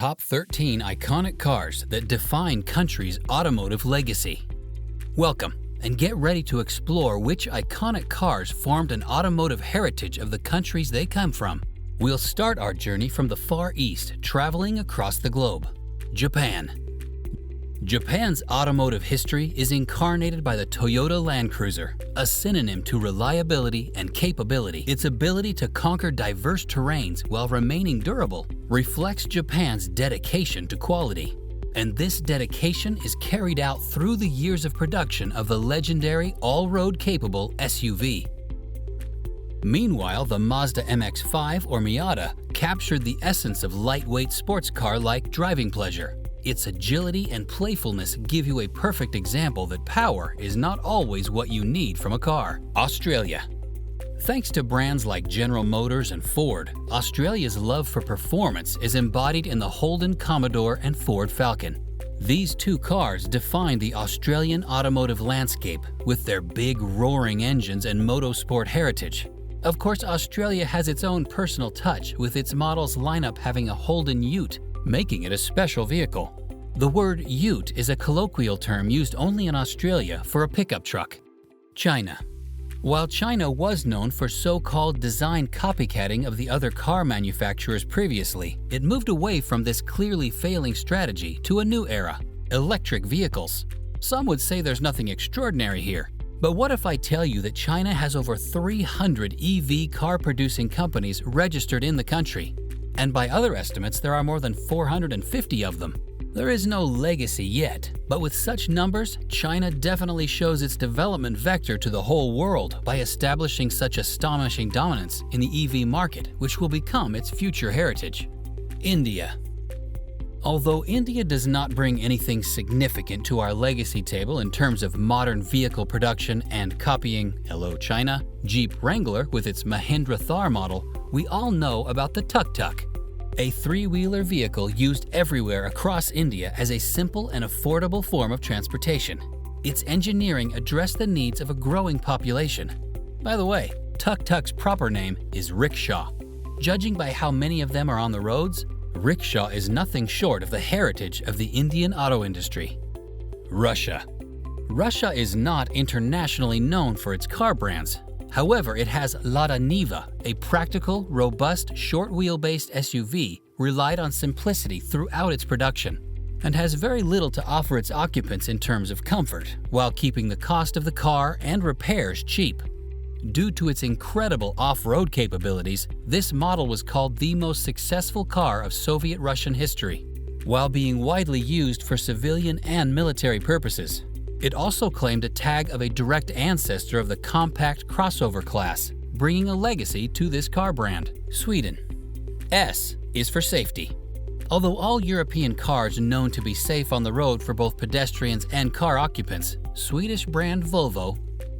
Top 13 iconic cars that define country's automotive legacy. Welcome, and get ready to explore which iconic cars formed an automotive heritage of the countries they come from. We'll start our journey from the Far East, traveling across the globe. Japan. Japan's automotive history is incarnated by the Toyota Land Cruiser, a synonym to reliability and capability. Its ability to conquer diverse terrains while remaining durable reflects Japan's dedication to quality. And this dedication is carried out through the years of production of the legendary all-road capable SUV. Meanwhile, the Mazda MX-5 or Miata captured the essence of lightweight sports car-like driving pleasure. Its agility and playfulness give you a perfect example that power is not always what you need from a car. Australia. Thanks to brands like General Motors and Ford, Australia's love for performance is embodied in the Holden Commodore and Ford Falcon. These two cars define the Australian automotive landscape with their big, roaring engines and motorsport heritage. Of course, Australia has its own personal touch, with its models lineup having a Holden Ute, making it a special vehicle. The word ute is a colloquial term used only in Australia for a pickup truck. China. While China was known for so-called design copycatting of the other car manufacturers previously, it moved away from this clearly failing strategy to a new era: electric vehicles. Some would say there's nothing extraordinary here, but what if I tell you that China has over 300 EV car-producing companies registered in the country? And by other estimates, there are more than 450 of them. There is no legacy yet, but with such numbers, China definitely shows its development vector to the whole world by establishing such astonishing dominance in the EV market, which will become its future heritage. India. Although India does not bring anything significant to our legacy table in terms of modern vehicle production and copying, hello China, Jeep Wrangler with its Mahindra Thar model, we all know about the tuk-tuk, a three-wheeler vehicle used everywhere across India as a simple and affordable form of transportation. Its engineering addressed the needs of a growing population. By the way, tuk-tuk's proper name is rickshaw. Judging by how many of them are on the roads, rickshaw is nothing short of the heritage of the Indian auto industry. Russia. Russia is not internationally known for its car brands. However, it has Lada Niva, a practical, robust, short-wheelbase SUV relied on simplicity throughout its production, and has very little to offer its occupants in terms of comfort, while keeping the cost of the car and repairs cheap. Due to its incredible off-road capabilities, this model was called the most successful car of Soviet Russian history, while being widely used for civilian and military purposes. It also claimed a tag of a direct ancestor of the compact crossover class, bringing a legacy to this car brand. Sweden. S is for safety. Although all European cars known to be safe on the road for both pedestrians and car occupants, Swedish brand Volvo,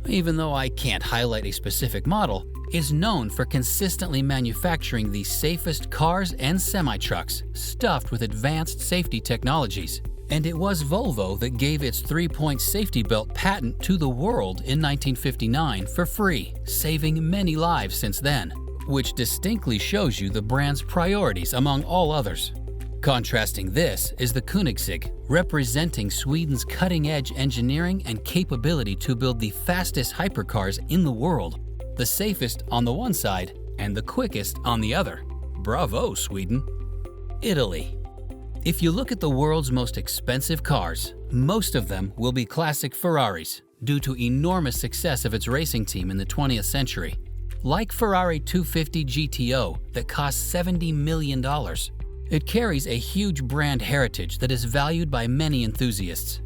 even though I can't highlight a specific model, is known for consistently manufacturing the safest cars and semi-trucks, stuffed with advanced safety technologies. And it was Volvo that gave its three-point safety belt patent to the world in 1959 for free, saving many lives since then, which distinctly shows you the brand's priorities among all others. Contrasting this is the Koenigsegg, representing Sweden's cutting-edge engineering and capability to build the fastest hypercars in the world, the safest on the one side and the quickest on the other. Bravo, Sweden! Italy. If you look at the world's most expensive cars, most of them will be classic Ferraris due to enormous success of its racing team in the 20th century. Like Ferrari 250 GTO that costs $70 million. It carries a huge brand heritage that is valued by many enthusiasts.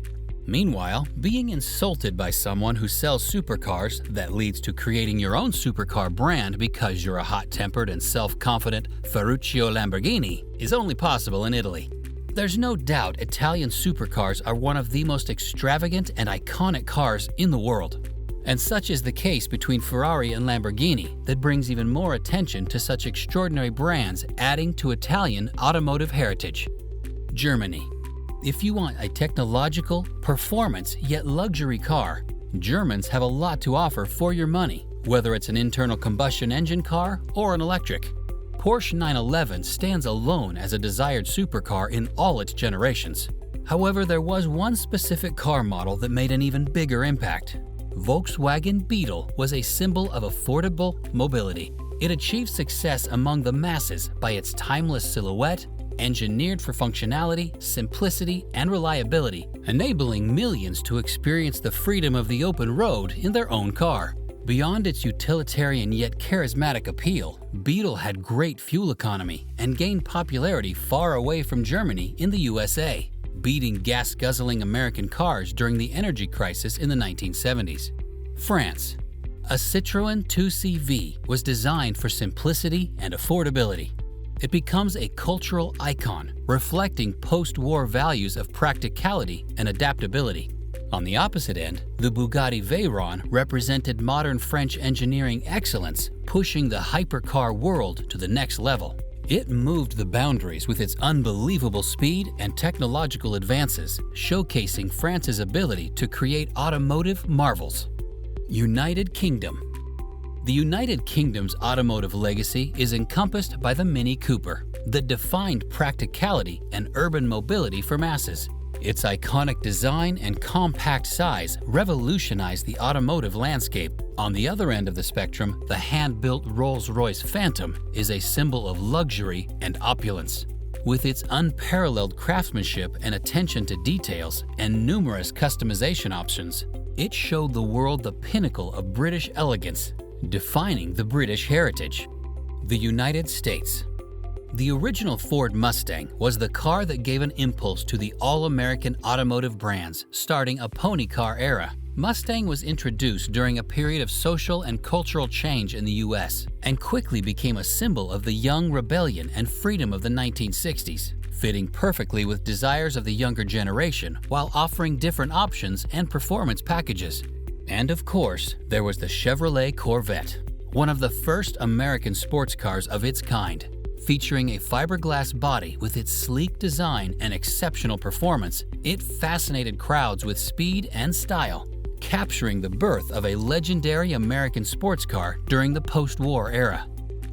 Meanwhile, being insulted by someone who sells supercars that leads to creating your own supercar brand because you're a hot-tempered and self-confident Ferruccio Lamborghini is only possible in Italy. There's no doubt Italian supercars are one of the most extravagant and iconic cars in the world. And such is the case between Ferrari and Lamborghini that brings even more attention to such extraordinary brands, adding to Italian automotive heritage. Germany. If you want a technological, performance, yet luxury car, Germans have a lot to offer for your money, whether it's an internal combustion engine car or an electric. Porsche 911 stands alone as a desired supercar in all its generations. However, there was one specific car model that made an even bigger impact. Volkswagen Beetle was a symbol of affordable mobility. It achieved success among the masses by its timeless silhouette, engineered for functionality, simplicity, and reliability, enabling millions to experience the freedom of the open road in their own car. Beyond its utilitarian yet charismatic appeal, Beetle had great fuel economy and gained popularity far away from Germany in the USA, beating gas-guzzling American cars during the energy crisis in the 1970s. France. A Citroën 2CV was designed for simplicity and affordability. It becomes a cultural icon, reflecting post-war values of practicality and adaptability. On the opposite end, the Bugatti Veyron represented modern French engineering excellence, pushing the hypercar world to the next level. It moved the boundaries with its unbelievable speed and technological advances, showcasing France's ability to create automotive marvels. United Kingdom. The United Kingdom's automotive legacy is encompassed by the Mini Cooper, that defined practicality and urban mobility for masses. Its iconic design and compact size revolutionized the automotive landscape. On the other end of the spectrum, the hand-built Rolls-Royce Phantom is a symbol of luxury and opulence. With its unparalleled craftsmanship and attention to details and numerous customization options, it showed the world the pinnacle of British elegance, defining the British heritage. The United States. The original Ford Mustang was the car that gave an impulse to the all-American automotive brands, starting a pony car era. Mustang was introduced during a period of social and cultural change in the U.S. and quickly became a symbol of the young rebellion and freedom of the 1960s, fitting perfectly with desires of the younger generation while offering different options and performance packages. And of course, there was the Chevrolet Corvette, one of the first American sports cars of its kind. Featuring a fiberglass body with its sleek design and exceptional performance, it fascinated crowds with speed and style, capturing the birth of a legendary American sports car during the post-war era.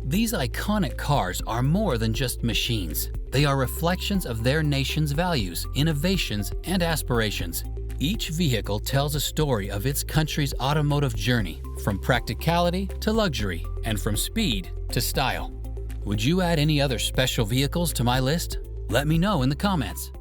These iconic cars are more than just machines. They are reflections of their nation's values, innovations, and aspirations. Each vehicle tells a story of its country's automotive journey, from practicality to luxury, and from speed to style. Would you add any other special vehicles to my list? Let me know in the comments.